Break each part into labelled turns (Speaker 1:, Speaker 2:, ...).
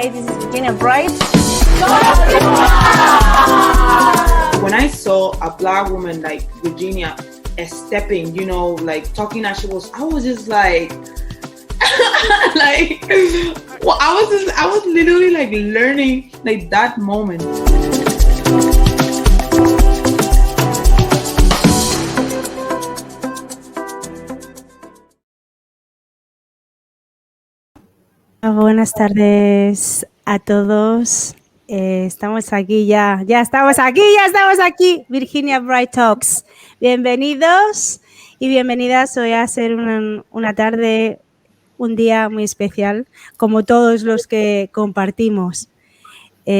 Speaker 1: Hi, this is Virginia Bright.
Speaker 2: When I saw a black woman like Virginia stepping, like talking as she was, I was just like, well, I was literally like learning like that moment.
Speaker 3: Buenas tardes a todos. Estamos aquí ya estamos aquí. Virginia Bright Talks. Bienvenidos y bienvenidas. Hoy a ser una tarde, un día muy especial, como todos los que compartimos.
Speaker 4: Tú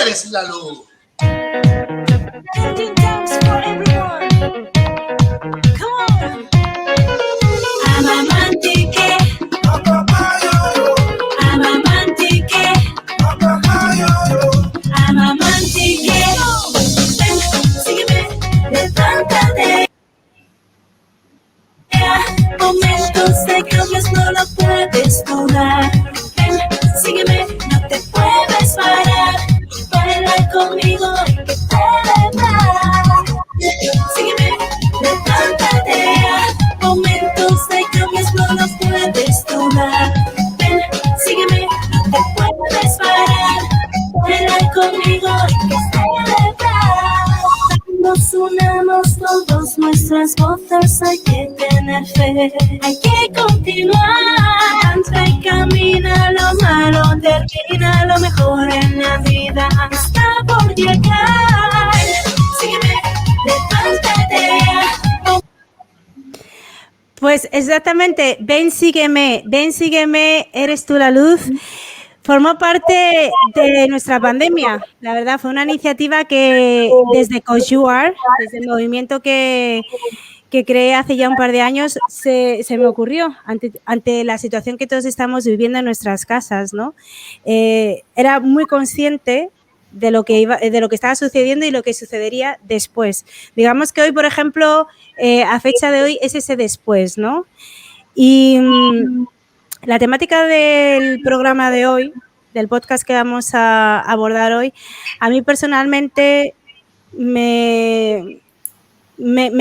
Speaker 4: eres la luz.
Speaker 5: Momentos de cambios no lo puedes dudar. Ven, sígueme, no te puedes parar. Baila conmigo y que te demás. Sígueme, levántate. Momentos de cambios no lo puedes dudar. Ven, sígueme, no te puedes parar. Baila conmigo y que te demás. Nos unamos todos, nuestras voces hay que tener fe, hay que continuar. Avanza y camina, lo malo termina, lo mejor en la vida está por llegar. Sígueme, levántate.
Speaker 3: Pues exactamente, ven, sígueme, eres tú la luz. Formó parte de nuestra pandemia, la verdad, fue una iniciativa que desde Cause You Are, desde el movimiento que creé hace ya un par de años, se me ocurrió ante la situación que todos estamos viviendo en nuestras casas, ¿no? Era muy consciente de lo que estaba sucediendo y lo que sucedería después. Digamos que hoy, por ejemplo, a fecha de hoy es ese después, ¿no? Y la temática del programa de hoy, del podcast que vamos a abordar hoy, a mí personalmente me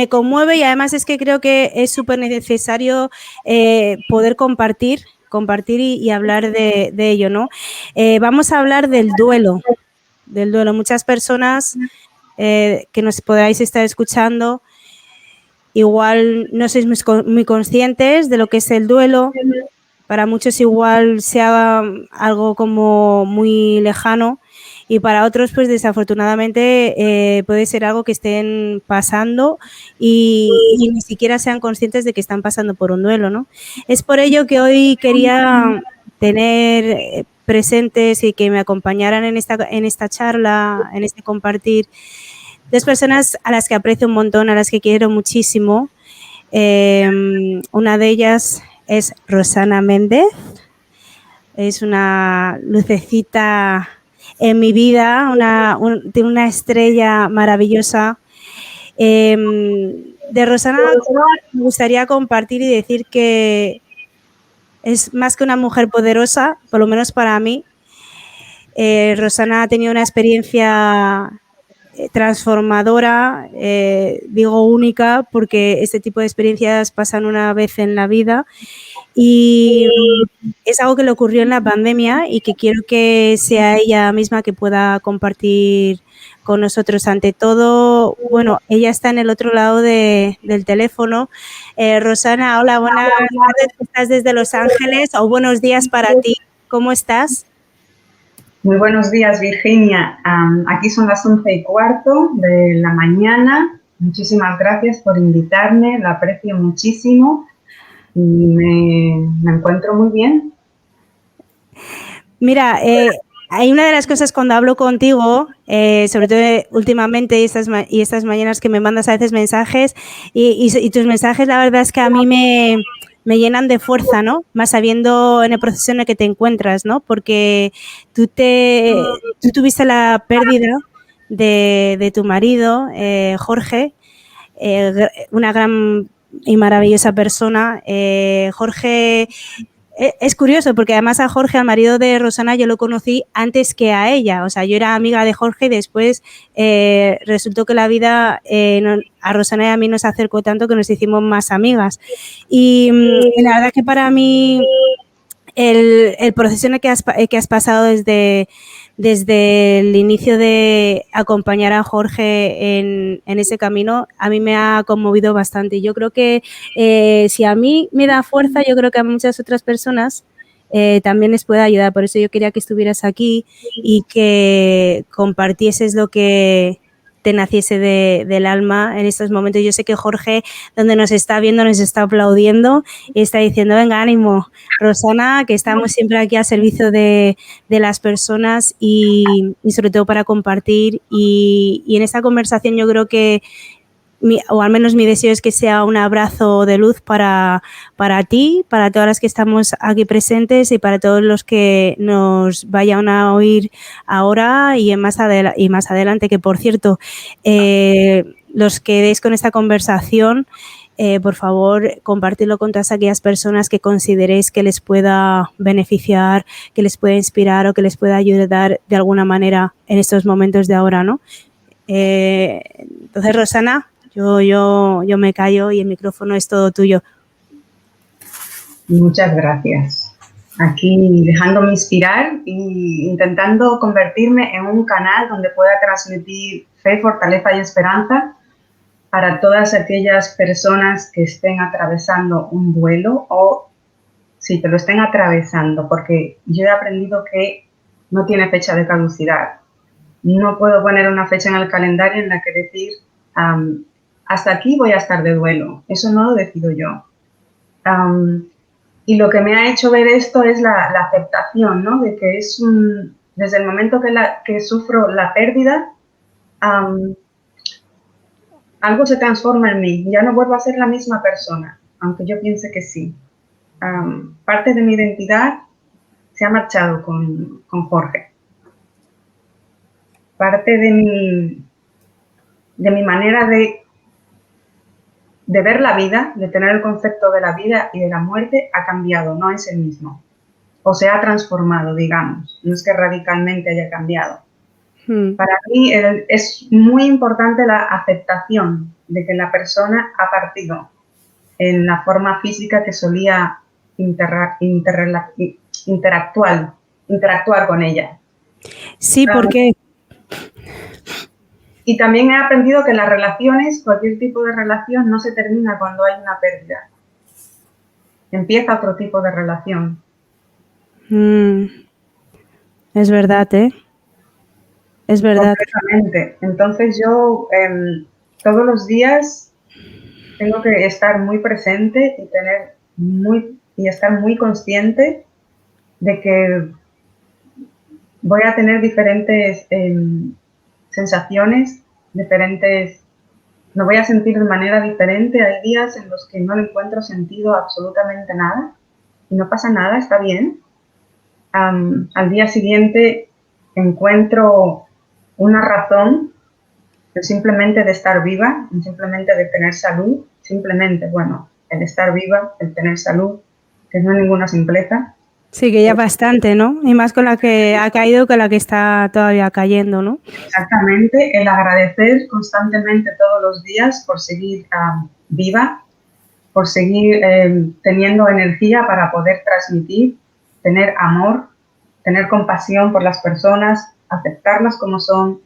Speaker 3: conmueve y además es que creo que es súper necesario poder compartir y hablar de ello, ¿no? Vamos a hablar del duelo. Muchas personas que nos podáis estar escuchando igual no sois muy conscientes de lo que es el duelo. Para muchos igual sea algo como muy lejano y para otros pues desafortunadamente puede ser algo que estén pasando y ni siquiera sean conscientes de que están pasando por un duelo, ¿no? Es por ello que hoy quería tener presentes y que me acompañaran en esta charla, en este compartir, dos personas a las que aprecio un montón, a las que quiero muchísimo. Una de ellas es Rosana Méndez, es una lucecita en mi vida, tiene una estrella maravillosa. De Rosana me gustaría compartir y decir que es más que una mujer poderosa, por lo menos para mí. Rosana ha tenido una experiencia transformadora, digo única, porque este tipo de experiencias pasan una vez en la vida y es algo que le ocurrió en la pandemia y que quiero que sea ella misma que pueda compartir con nosotros. Ante todo, bueno, ella está en el otro lado del teléfono. Rosana, hola, buenas tardes, estás desde Los Ángeles o buenos días para ti, ¿cómo estás?
Speaker 6: Muy buenos días, Virginia. Aquí son las 11:15 de la mañana. Muchísimas gracias por invitarme, la aprecio muchísimo y me encuentro muy bien.
Speaker 3: Mira, hay una de las cosas cuando hablo contigo, sobre todo últimamente y estas mañanas que me mandas a veces mensajes y tus mensajes, la verdad es que a mí me llenan de fuerza, ¿no? Más sabiendo en el proceso en el que te encuentras, ¿no? Porque tú tuviste la pérdida de tu marido, Jorge, una gran y maravillosa persona. Jorge, es curioso porque además a Jorge, al marido de Rosana, yo lo conocí antes que a ella. O sea, yo era amiga de Jorge y después resultó que la vida a Rosana y a mí nos acercó tanto que nos hicimos más amigas. Y la verdad que para mí el proceso en el que has pasado desde el inicio de acompañar a Jorge en ese camino, a mí me ha conmovido bastante. Yo creo que si a mí me da fuerza, yo creo que a muchas otras personas también les puede ayudar. Por eso yo quería que estuvieras aquí y que compartieses lo que te naciese del alma en estos momentos. Yo sé que Jorge, donde nos está viendo, nos está aplaudiendo y está diciendo, venga, ánimo, Rosana, que estamos siempre aquí al servicio de las personas y sobre todo para compartir. Y en esta conversación yo creo que, o al menos mi deseo es que sea un abrazo de luz para ti, para todas las que estamos aquí presentes y para todos los que nos vayan a oír ahora y más adelante, que por cierto, los que deis con esta conversación, por favor, compartidlo con todas aquellas personas que consideréis que les pueda beneficiar, que les pueda inspirar o que les pueda ayudar de alguna manera en estos momentos de ahora, ¿no? Entonces, Rosana, yo me callo y el micrófono es todo tuyo.
Speaker 6: Muchas gracias. Aquí dejándome inspirar e intentando convertirme en un canal donde pueda transmitir fe, fortaleza y esperanza para todas aquellas personas que estén atravesando un duelo o si te lo estén atravesando, porque yo he aprendido que no tiene fecha de caducidad. No puedo poner una fecha en el calendario en la que decir hasta aquí voy a estar de duelo. Eso no lo decido yo. Y lo que me ha hecho ver esto es la aceptación, ¿no? De que es desde el momento que sufro la pérdida, algo se transforma en mí. Ya no vuelvo a ser la misma persona, aunque yo piense que sí. Parte de mi identidad se ha marchado con Jorge. Parte de mi manera de ver la vida, de tener el concepto de la vida y de la muerte ha cambiado, no es el mismo. O se ha transformado, digamos. No es que radicalmente haya cambiado. Para mí es muy importante la aceptación de que la persona ha partido en la forma física que solía interactuar con ella.
Speaker 3: Sí, porque...
Speaker 6: Y también he aprendido que las relaciones, cualquier tipo de relación, no se termina cuando hay una pérdida. Empieza otro tipo de relación.
Speaker 3: Es verdad, ¿eh? Es verdad.
Speaker 6: Completamente. Entonces yo todos los días tengo que estar muy presente y estar muy consciente de que voy a tener diferentes sensaciones, me voy a sentir de manera diferente. Hay días en los que no le encuentro sentido a absolutamente nada y no pasa nada, está bien. Al día siguiente encuentro una razón simplemente de estar viva, simplemente de tener salud, simplemente, bueno, el estar viva, el tener salud, que no es ninguna simpleza.
Speaker 3: Sí, que ya bastante, ¿no? Y más con la que ha caído que la que está todavía cayendo, ¿no?
Speaker 6: Exactamente, el agradecer constantemente todos los días por seguir viva, por seguir teniendo energía para poder transmitir, tener amor, tener compasión por las personas, aceptarlas como son.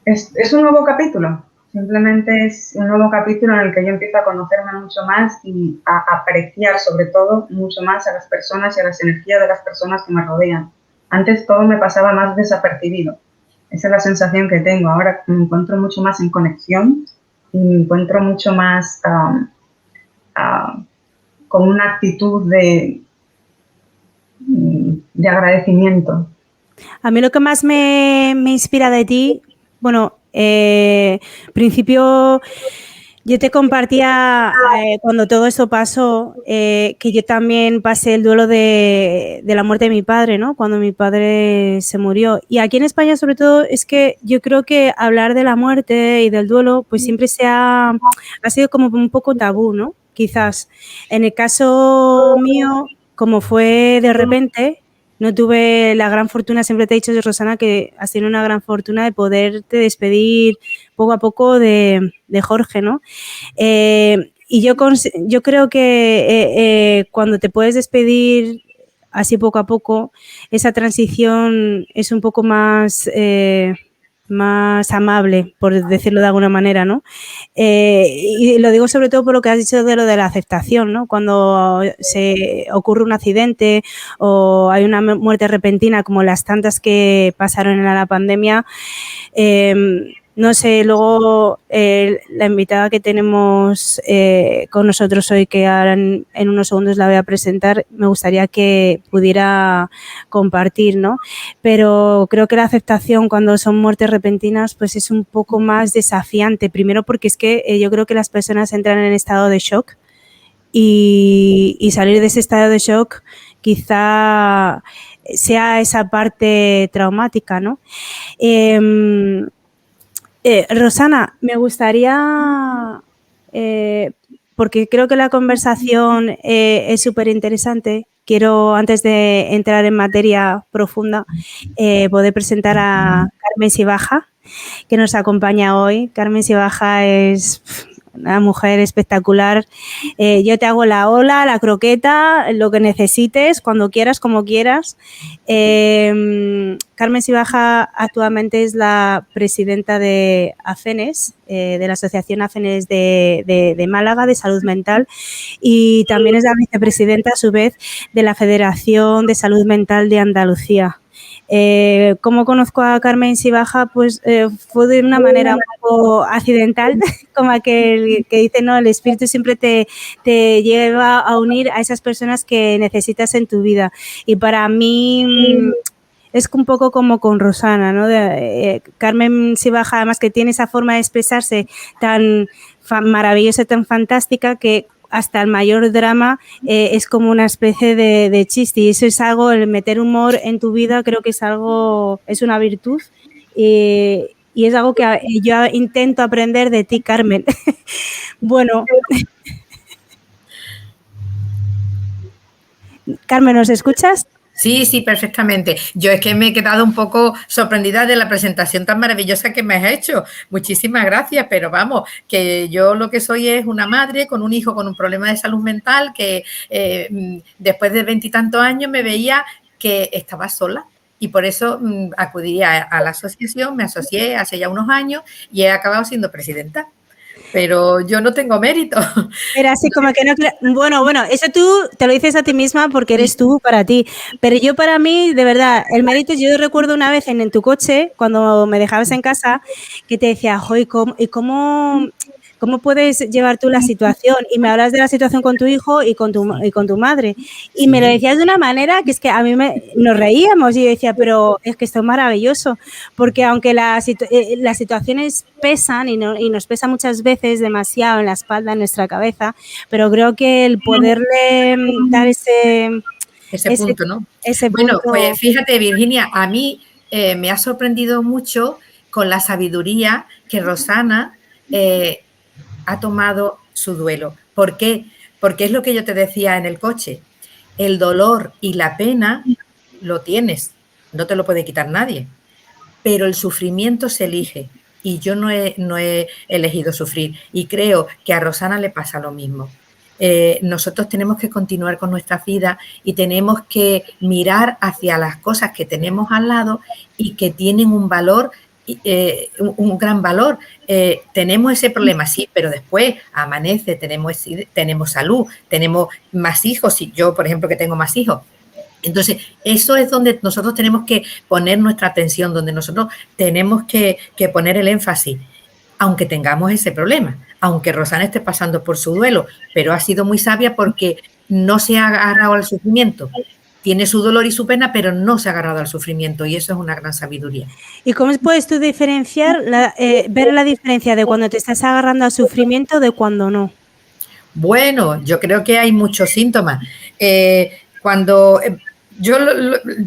Speaker 6: Es un nuevo capítulo, simplemente es un nuevo capítulo en el que yo empiezo a conocerme mucho más y a apreciar sobre todo mucho más a las personas y a las energías de las personas que me rodean. Antes todo me pasaba más desapercibido, esa es la sensación que tengo. Ahora me encuentro mucho más en conexión y me encuentro mucho más con una actitud de agradecimiento.
Speaker 3: A mí lo que más me inspira de ti, bueno, principio Yo te compartía cuando todo eso pasó, que yo también pasé el duelo de la muerte de mi padre, ¿no? Cuando mi padre se murió. Y aquí en España, sobre todo, es que yo creo que hablar de la muerte y del duelo, pues siempre ha sido como un poco tabú, ¿no? Quizás. En el caso mío, como fue de repente, no tuve la gran fortuna, siempre te he dicho, Rosana, que has tenido una gran fortuna de poderte despedir poco a poco de Jorge, ¿no? Y yo creo que cuando te puedes despedir así poco a poco, esa transición es un poco más amable, por decirlo de alguna manera, ¿no? Y lo digo sobre todo por lo que has dicho de lo de la aceptación, ¿no? Cuando se ocurre un accidente o hay una muerte repentina como las tantas que pasaron en la pandemia, no sé, luego la invitada que tenemos con nosotros hoy, que ahora en unos segundos la voy a presentar, me gustaría que pudiera compartir, ¿no? Pero creo que la aceptación cuando son muertes repentinas pues es un poco más desafiante. Primero porque es que yo creo que las personas entran en estado de shock y salir de ese estado de shock quizá sea esa parte traumática, ¿no? Rosana, me gustaría, porque creo que la conversación es súper interesante, quiero, antes de entrar en materia profunda, poder presentar a Carmen Sibaja, que nos acompaña hoy. Carmen Sibaja es una mujer espectacular. Yo te hago la ola, la croqueta, lo que necesites, cuando quieras, como quieras. Carmen Sibaja actualmente es la presidenta de AFENES, de la Asociación AFENES de Málaga, de Salud Mental, y también es la vicepresidenta, a su vez, de la Federación de Salud Mental de Andalucía. ¿Cómo conozco a Carmen Sibaja? Pues fue de una manera un poco accidental, como aquel que dice, no, el espíritu siempre te lleva a unir a esas personas que necesitas en tu vida. Y para mí es un poco como con Rosana, ¿no? Carmen Sibaja, además, que tiene esa forma de expresarse tan maravillosa, tan fantástica, que hasta el mayor drama es como una especie de chiste, y eso es algo, el meter humor en tu vida, creo que es algo, es una virtud, y es algo que yo intento aprender de ti, Carmen. Bueno, Carmen, ¿nos escuchas?
Speaker 1: Sí, sí, perfectamente. Yo es que me he quedado un poco sorprendida de la presentación tan maravillosa que me has hecho. Muchísimas gracias, pero vamos, que yo lo que soy es una madre con un hijo con un problema de salud mental que después de 20 y tantos años me veía que estaba sola. Y por eso acudí a la asociación, me asocié hace ya unos años y he acabado siendo presidenta. Pero yo no tengo mérito.
Speaker 3: Era así como que no... Bueno, eso tú te lo dices a ti misma porque eres tú para ti. Pero yo, para mí, de verdad, el mérito, yo recuerdo una vez en tu coche, cuando me dejabas en casa, que te decía, joder, ¿cómo puedes llevar tú la situación? Y me hablas de la situación con tu hijo y con tu madre. Y me lo decías de una manera que es que a mí nos reíamos, y yo decía, pero es que esto es maravilloso, porque aunque las situaciones pesan y nos pesa muchas veces demasiado en la espalda, en nuestra cabeza, pero creo que el poderle dar ese
Speaker 1: punto, ¿no?
Speaker 3: Ese
Speaker 1: bueno,
Speaker 3: punto...
Speaker 1: pues fíjate, Virginia, a mí me ha sorprendido mucho con la sabiduría que Rosana ha tomado su duelo. ¿Por qué? Porque es lo que yo te decía en el coche. El dolor y la pena lo tienes, no te lo puede quitar nadie, pero el sufrimiento se elige, y yo no he elegido sufrir, y creo que a Rosana le pasa lo mismo. Nosotros tenemos que continuar con nuestra vida y tenemos que mirar hacia las cosas que tenemos al lado y que tienen un valor, un gran valor. Tenemos ese problema, sí, pero después amanece, tenemos salud, tenemos más hijos. Y yo, por ejemplo, que tengo más hijos. Entonces, eso es donde nosotros tenemos que poner nuestra atención, donde nosotros tenemos que poner el énfasis, aunque tengamos ese problema, aunque Rosana esté pasando por su duelo, pero ha sido muy sabia porque no se ha agarrado al sufrimiento. tiene su dolor y su pena, pero no se ha agarrado al sufrimiento, y eso es una gran sabiduría.
Speaker 3: ¿Y cómo puedes tú diferenciar, ver la diferencia de cuando te estás agarrando al sufrimiento de cuando no?
Speaker 1: Bueno, yo creo que hay muchos síntomas. Cuando yo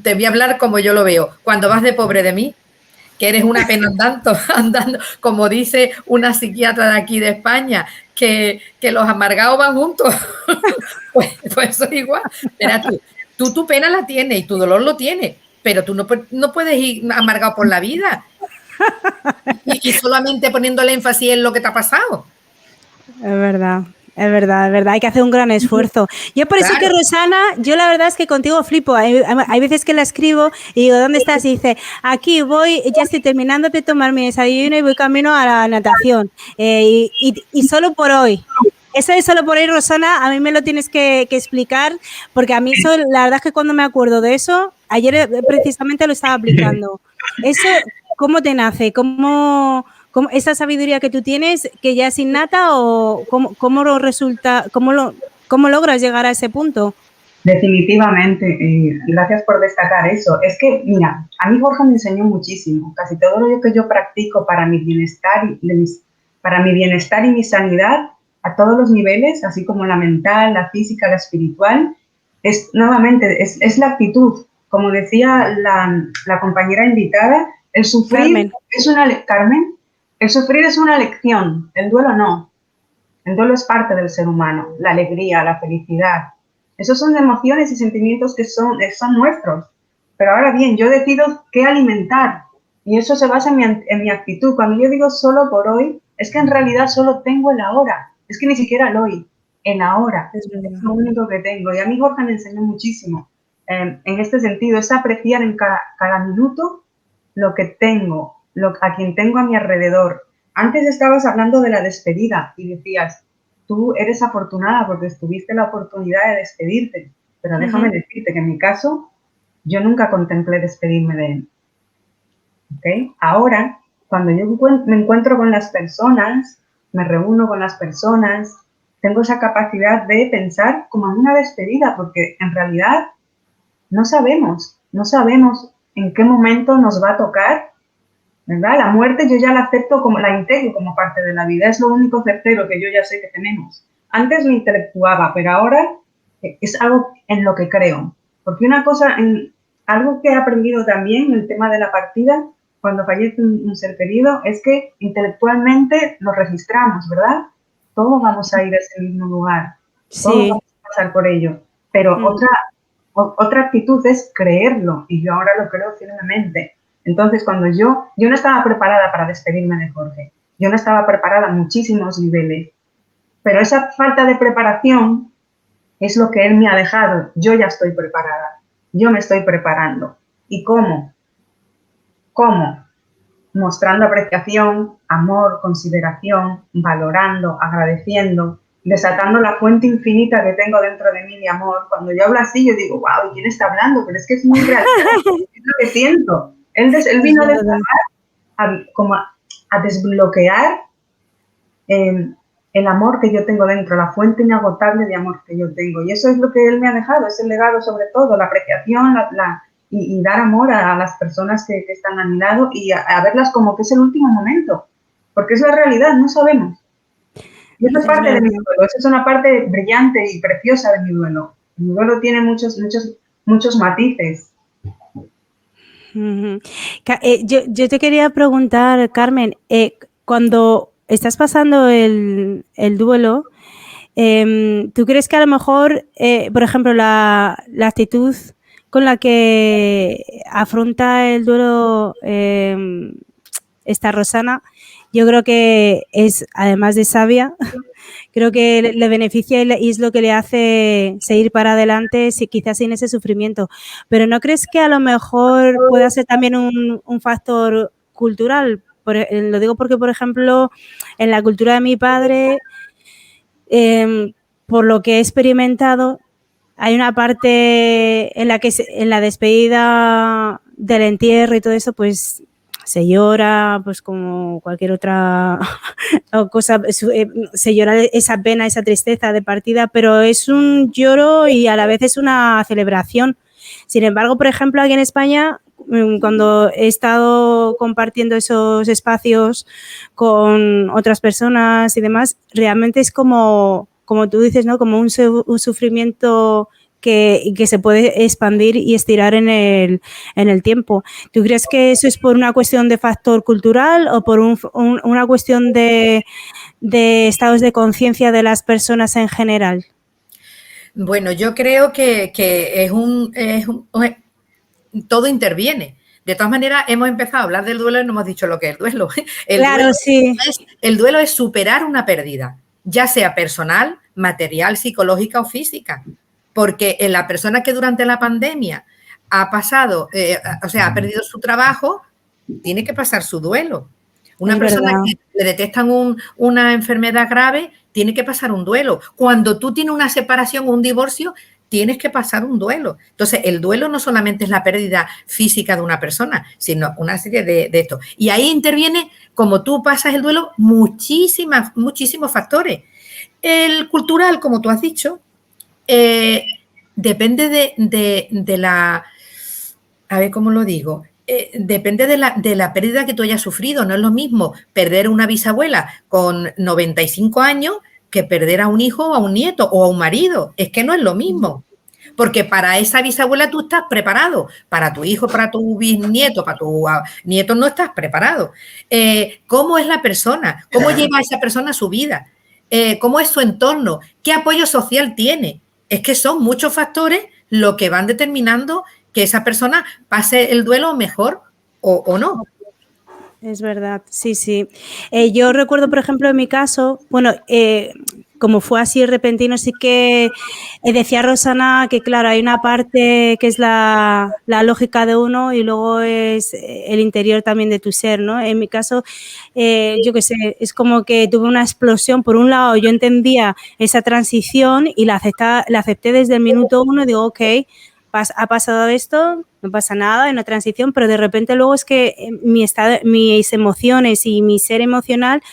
Speaker 1: te voy a hablar como yo lo veo, cuando vas de pobre de mí, que eres una pena andando, como dice una psiquiatra de aquí de España, que los amargados van juntos. pues eso es igual. Verás tú tu pena la tienes y tu dolor lo tienes, pero tú no puedes ir amargado por la vida y solamente poniéndole énfasis en lo que te ha pasado.
Speaker 3: Es verdad. Es verdad, es verdad, hay que hacer un gran esfuerzo. Yo por eso que Rosana, yo la verdad es que contigo flipo. Hay veces que la escribo y digo, ¿dónde estás? Y dice, aquí voy, ya estoy terminando de tomar mi desayuno y voy camino a la natación. Y solo por hoy. Eso es solo por hoy, Rosana, a mí me lo tienes que explicar, porque a mí eso, la verdad es que cuando me acuerdo de eso, ayer precisamente lo estaba aplicando. Eso, ¿cómo te nace? ¿Cómo esa sabiduría que tú tienes, que ya es innata, o cómo logras llegar a ese punto?
Speaker 6: Definitivamente, gracias por destacar eso. Es que, mira, a mí Borja me enseñó muchísimo. Casi todo lo que yo practico para mi bienestar y mi sanidad, a todos los niveles, así como la mental, la física, la espiritual, es la actitud. Como decía la compañera invitada, el sufrir Carmen, el sufrir es una lección, el duelo no. El duelo es parte del ser humano, la alegría, la felicidad. Esos son emociones y sentimientos que son nuestros. Pero ahora bien, yo decido qué alimentar y eso se basa en mi actitud. Cuando yo digo solo por hoy, es que en realidad solo tengo el ahora. Es que ni siquiera el hoy, el ahora. Es lo único que tengo. Y a mí Jorge me enseñó muchísimo en este sentido, es apreciar en cada minuto lo que tengo, a quien tengo a mi alrededor. Antes estabas hablando de la despedida y decías, tú eres afortunada porque tuviste la oportunidad de despedirte, pero déjame decirte que en mi caso, yo nunca contemplé despedirme de él. ¿Okay? Ahora, cuando yo me encuentro con las personas, me reúno con las personas, tengo esa capacidad de pensar como en una despedida, porque en realidad no sabemos en qué momento nos va a tocar, ¿verdad? La muerte yo ya la acepto, la integro como parte de la vida, es lo único certero que yo ya sé que tenemos. Antes me intelectuaba, pero ahora es algo en lo que creo. Porque algo que he aprendido también en el tema de la partida, cuando fallece un ser querido, es que intelectualmente lo registramos, ¿verdad? Todos vamos a ir a ese mismo lugar, todos vamos a pasar por ello, pero otra actitud es creerlo, y yo ahora lo creo firmemente. Entonces, cuando yo no estaba preparada para despedirme de Jorge, yo no estaba preparada a muchísimos niveles, pero esa falta de preparación es lo que él me ha dejado. Yo ya estoy preparada, yo me estoy preparando. ¿Y cómo? ¿Cómo? Mostrando apreciación, amor, consideración, valorando, agradeciendo, desatando la fuente infinita que tengo dentro de mí de amor. Cuando yo hablo así, yo digo, wow, ¿y quién está hablando? Pero es que es muy real, es lo que siento. Él vino a desbloquear el amor que yo tengo dentro, la fuente inagotable de amor que yo tengo. Y eso es lo que él me ha dejado, es el legado sobre todo, la apreciación, y dar amor a las personas que están a mi lado y a verlas como que es el último momento, porque es la realidad, no sabemos. Y eso es parte de mi duelo, eso es una parte brillante y preciosa de mi duelo. Mi duelo tiene muchos matices.
Speaker 3: Yo te quería preguntar, Carmen, cuando estás pasando el duelo, ¿tú crees que a lo mejor, por ejemplo, la actitud con la que afronta el duelo esta Rosana, yo creo que es, además de sabia, creo que le beneficia y es lo que le hace seguir para adelante, quizás sin ese sufrimiento. Pero ¿no crees que a lo mejor pueda ser también un factor cultural? Lo digo porque, por ejemplo, en la cultura de mi padre, por lo que he experimentado, hay una parte en la que en la despedida del entierro y todo eso, pues se llora, pues como cualquier otra cosa, se llora esa pena, esa tristeza de partida, pero es un lloro y a la vez es una celebración. Sin embargo, por ejemplo, aquí en España, cuando he estado compartiendo esos espacios con otras personas y demás, realmente es como tú dices, ¿no? Como un sufrimiento que se puede expandir y estirar en el tiempo. ¿Tú crees que eso es por una cuestión de factor cultural o por una cuestión de estados de conciencia de las personas en general?
Speaker 1: Bueno, yo creo que todo interviene. De todas maneras, hemos empezado a hablar del duelo y no hemos dicho lo que es el duelo.
Speaker 3: Claro, sí.
Speaker 1: El duelo es superar una pérdida, ya sea personal, material, psicológica o física. Porque la persona que durante la pandemia ha pasado, ha perdido su trabajo, tiene que pasar su duelo. Una persona que le detectan una enfermedad grave, tiene que pasar un duelo. Cuando tú tienes una separación o un divorcio, tienes que pasar un duelo. Entonces, el duelo no solamente es la pérdida física de una persona, sino una serie de esto. Y ahí interviene, como tú pasas el duelo, muchísimos factores. El cultural, como tú has dicho, depende de la... A ver, ¿cómo lo digo? Depende de la pérdida que tú hayas sufrido. No es lo mismo perder una bisabuela con 95 años que perder a un hijo o a un nieto o a un marido. Es que no es lo mismo. Porque para esa bisabuela tú estás preparado. Para tu hijo, para tu bisnieto, para tu nieto no estás preparado. ¿Cómo es la persona? ¿Cómo lleva esa persona su vida? ¿Cómo es su entorno? ¿Qué apoyo social tiene? Es que son muchos factores lo que van determinando que esa persona pase el duelo mejor o no.
Speaker 3: Es verdad, sí, sí. Yo recuerdo, por ejemplo, en mi caso, bueno, como fue así repentino, sí que decía Rosana que, claro, hay una parte que es la lógica de uno y luego es el interior también de tu ser, ¿no? En mi caso, yo qué sé, es como que tuve una explosión. Por un lado, yo entendía esa transición y la acepté desde el minuto uno y digo, ok, ha pasado esto, no pasa nada, hay una transición, pero de repente luego es que mis emociones y mi ser emocional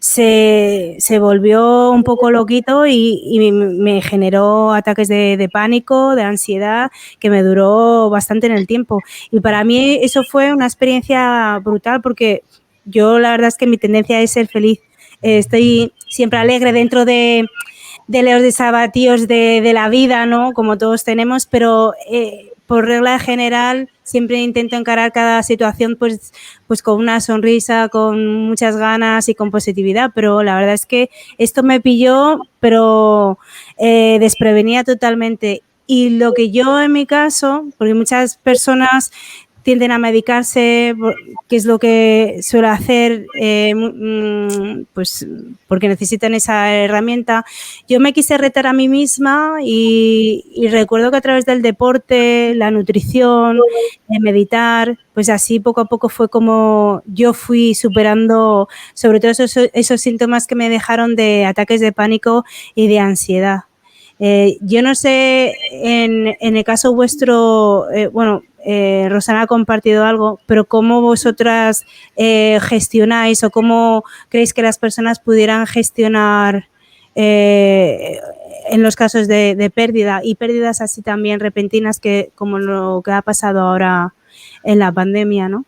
Speaker 3: se volvió un poco loquito y me generó ataques de pánico, de ansiedad, que me duró bastante en el tiempo. Y para mí eso fue una experiencia brutal porque yo la verdad es que mi tendencia es ser feliz. Estoy siempre alegre dentro de los desabatíos de la vida, ¿no? Como todos tenemos, pero por regla general siempre intento encarar cada situación pues con una sonrisa, con muchas ganas y con positividad, pero la verdad es que esto me pilló, pero desprevenida totalmente. Y lo que yo en mi caso, porque muchas personas tienden a medicarse, que es lo que suelo hacer, pues porque necesitan esa herramienta. Yo me quise retar a mí misma y recuerdo que a través del deporte, la nutrición, meditar, pues así poco a poco fue como yo fui superando sobre todo esos síntomas que me dejaron de ataques de pánico y de ansiedad. Yo no sé, en el caso vuestro, Rosana ha compartido algo, pero ¿cómo vosotras gestionáis o cómo creéis que las personas pudieran gestionar en los casos de pérdida y pérdidas así también repentinas como lo que ha pasado ahora en la pandemia, ¿no?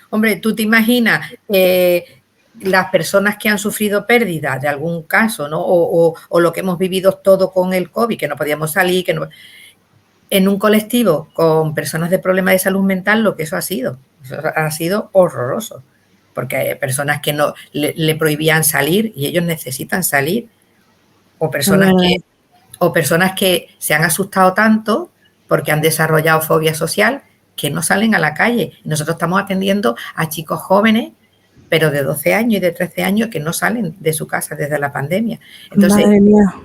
Speaker 1: Hombre, tú te imaginas las personas que han sufrido pérdida de algún caso, ¿no? O lo que hemos vivido todo con el COVID, que no podíamos salir, en un colectivo con personas de problemas de salud mental, lo que eso ha sido horroroso, porque hay personas que no le prohibían salir y ellos necesitan salir, o personas que se han asustado tanto porque han desarrollado fobia social que no salen a la calle. Nosotros estamos atendiendo a chicos jóvenes, pero de 12 años y de 13 años que no salen de su casa desde la pandemia. Entonces,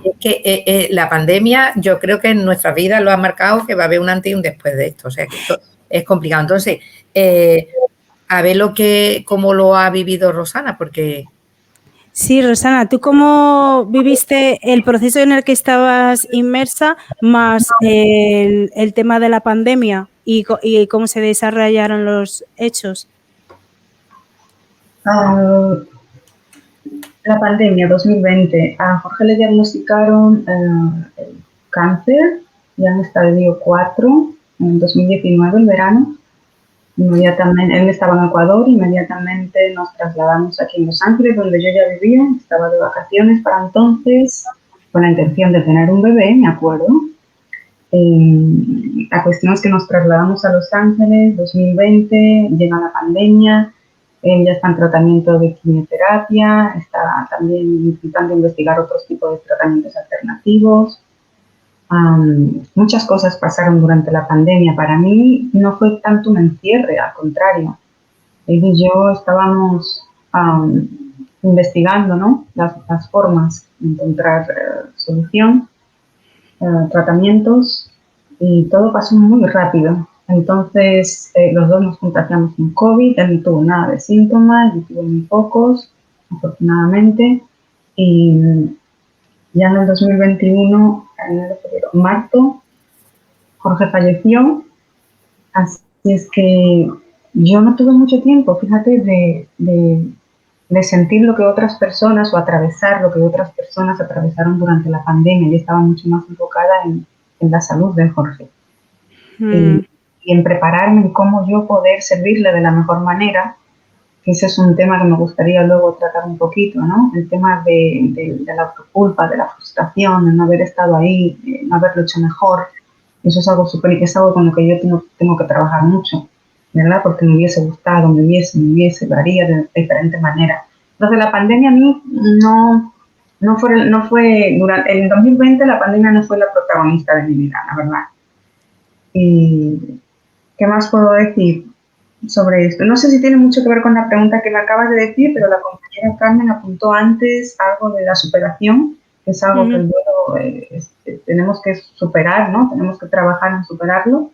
Speaker 1: es que la pandemia yo creo que en nuestra vida lo ha marcado, que va a haber un antes y un después de esto. O sea, que esto es complicado. Entonces, a ver cómo lo ha vivido Rosana, porque...
Speaker 3: Sí, Rosana, ¿tú cómo viviste el proceso en el que estabas inmersa más el tema de la pandemia y cómo se desarrollaron los hechos?
Speaker 6: La pandemia 2020, a Jorge le diagnosticaron cáncer ya en estadio 4, en 2019, el verano. Inmediatamente, él estaba en Ecuador, inmediatamente nos trasladamos aquí en Los Ángeles, donde yo ya vivía, estaba de vacaciones para entonces, con la intención de tener un bebé, me acuerdo. La cuestión es que nos trasladamos a Los Ángeles, 2020, llega la pandemia, él ya está en tratamiento de quimioterapia, está también intentando investigar otros tipos de tratamientos alternativos. Muchas cosas pasaron durante la pandemia. Para mí no fue tanto un encierre, al contrario. Él y yo estábamos investigando, ¿no?, las formas de encontrar solución, tratamientos, y todo pasó muy rápido. Entonces, los dos nos contagiamos con COVID, él no tuvo nada de síntomas, yo tuve muy pocos, afortunadamente, y ya en el 2021, en marzo, Jorge falleció, así es que yo no tuve mucho tiempo, fíjate, de sentir lo que otras personas o atravesar lo que otras personas atravesaron durante la pandemia. Yo estaba mucho más enfocada en la salud de Jorge y en prepararme en cómo yo poder servirle de la mejor manera. Ese es un tema que me gustaría luego tratar un poquito, ¿no? El tema de la autoculpa, de la frustración, de no haber estado ahí, de no haberlo hecho mejor. Eso es algo es algo con lo que yo tengo que trabajar mucho, ¿verdad? Porque me hubiese gustado, me hubiese, lo haría de diferente manera. Entonces la pandemia a mí no fue durante el 2020 la pandemia no fue la protagonista de mi vida, la verdad. ¿Y qué más puedo decir sobre esto? No sé si tiene mucho que ver con la pregunta que me acabas de decir, pero la compañera Carmen apuntó antes algo de la superación, que es algo que el duelo tenemos que superar, ¿no? Tenemos que trabajar en superarlo.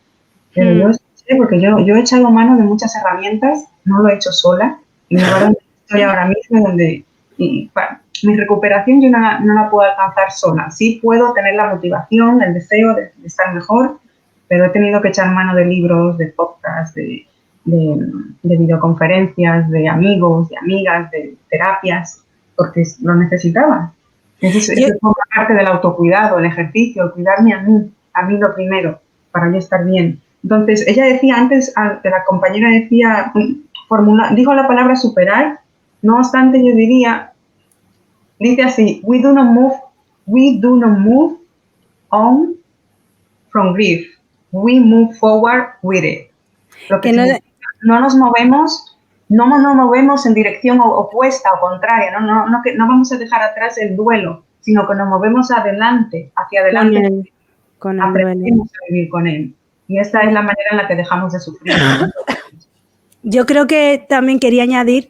Speaker 6: Pero yo sé, porque yo he echado mano de muchas herramientas, no lo he hecho sola, y me va donde estoy ahora mismo, donde mi recuperación yo no la puedo alcanzar sola. Sí puedo tener la motivación, el deseo de estar mejor, pero he tenido que echar mano de libros, de podcasts, de videoconferencias, de amigos, de amigas, de terapias, porque lo necesitaba. Eso forma parte del autocuidado, el ejercicio, el cuidarme a mí lo primero, para yo estar bien. Entonces, ella decía antes, la compañera decía, dijo la palabra superar, no obstante yo diría, dice así, we do not move on from grief, we move forward with it. Lo que no nos movemos en dirección opuesta o contraria, no vamos a dejar atrás el duelo, sino que nos movemos adelante, hacia adelante, aprendemos a vivir con él. Y esta es la manera en la que dejamos de sufrir.
Speaker 3: Yo creo que también quería añadir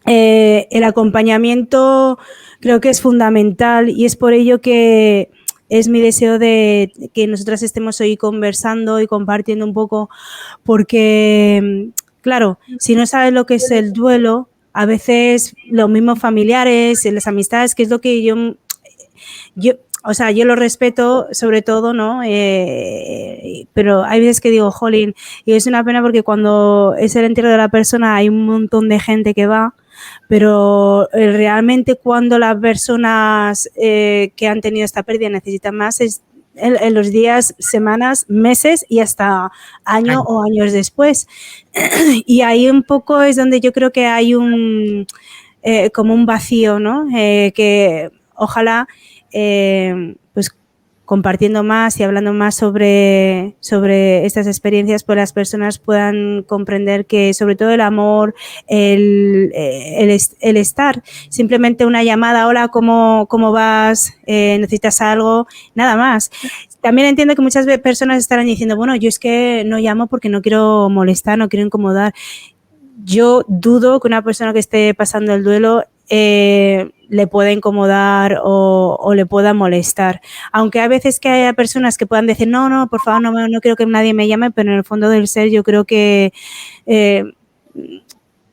Speaker 3: el acompañamiento, creo que es fundamental, y es por ello que es mi deseo de que nosotras estemos hoy conversando y compartiendo un poco, porque, claro, si no sabes lo que es el duelo, a veces los mismos familiares, las amistades, que es lo que yo lo respeto sobre todo, ¿no? Pero hay veces que digo, jolín, y es una pena porque cuando es el entierro de la persona hay un montón de gente que va, pero realmente cuando las personas que han tenido esta pérdida necesitan más es en los días, semanas, meses y hasta año o años después. Y ahí un poco es donde yo creo que hay como un vacío, ¿no? Que ojalá pues compartiendo más y hablando más sobre estas experiencias, pues las personas puedan comprender que sobre todo el amor, el estar, simplemente una llamada, hola, ¿cómo vas? ¿Necesitas algo? Nada más. También entiendo que muchas personas estarán diciendo, bueno, yo es que no llamo porque no quiero molestar, no quiero incomodar. Yo dudo que una persona que esté pasando el duelo le pueda incomodar o le pueda molestar. Aunque a veces que haya personas que puedan decir, no, por favor, no quiero que nadie me llame, pero en el fondo del ser yo creo que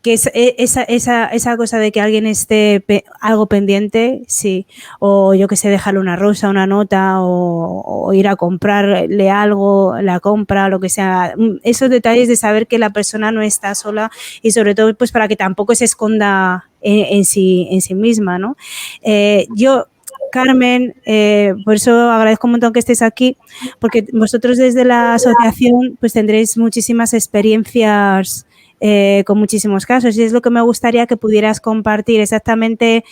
Speaker 3: esa cosa de que alguien esté algo pendiente, sí, o yo que sé, dejarle una rosa, una nota o ir a comprarle algo, la compra, lo que sea, esos detalles de saber que la persona no está sola y sobre todo pues para que tampoco se esconda en sí misma, ¿no? Yo Carmen, por eso agradezco un montón que estéis aquí, porque vosotros desde la asociación pues tendréis muchísimas experiencias con muchísimos casos y es lo que me gustaría que pudieras compartir exactamente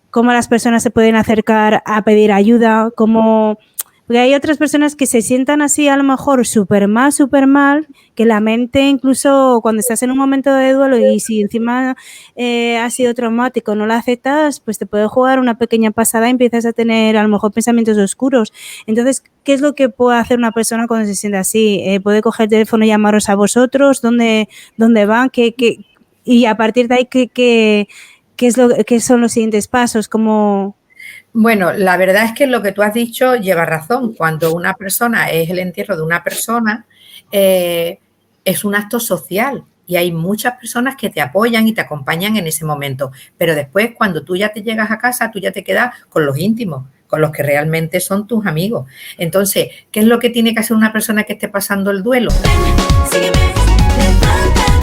Speaker 3: cómo las personas se pueden acercar a pedir ayuda, porque hay otras personas que se sientan así a lo mejor súper mal, que la mente incluso cuando estás en un momento de duelo y si encima ha sido traumático, no la aceptas, pues te puede jugar una pequeña pasada y empiezas a tener a lo mejor pensamientos oscuros. Entonces, ¿qué es lo que puede hacer una persona cuando se siente así? ¿Puede coger el teléfono y llamaros a vosotros? ¿Dónde van? Y a partir de ahí, ¿qué son los siguientes pasos?
Speaker 1: Bueno, la verdad es que lo que tú has dicho lleva razón. Cuando una persona es el entierro de una persona, es un acto social y hay muchas personas que te apoyan y te acompañan en ese momento. Pero después, cuando tú ya te llegas a casa, tú ya te quedas con los íntimos, con los que realmente son tus amigos. Entonces, ¿qué es lo que tiene que hacer una persona que esté pasando el duelo?
Speaker 5: Sígueme, levanta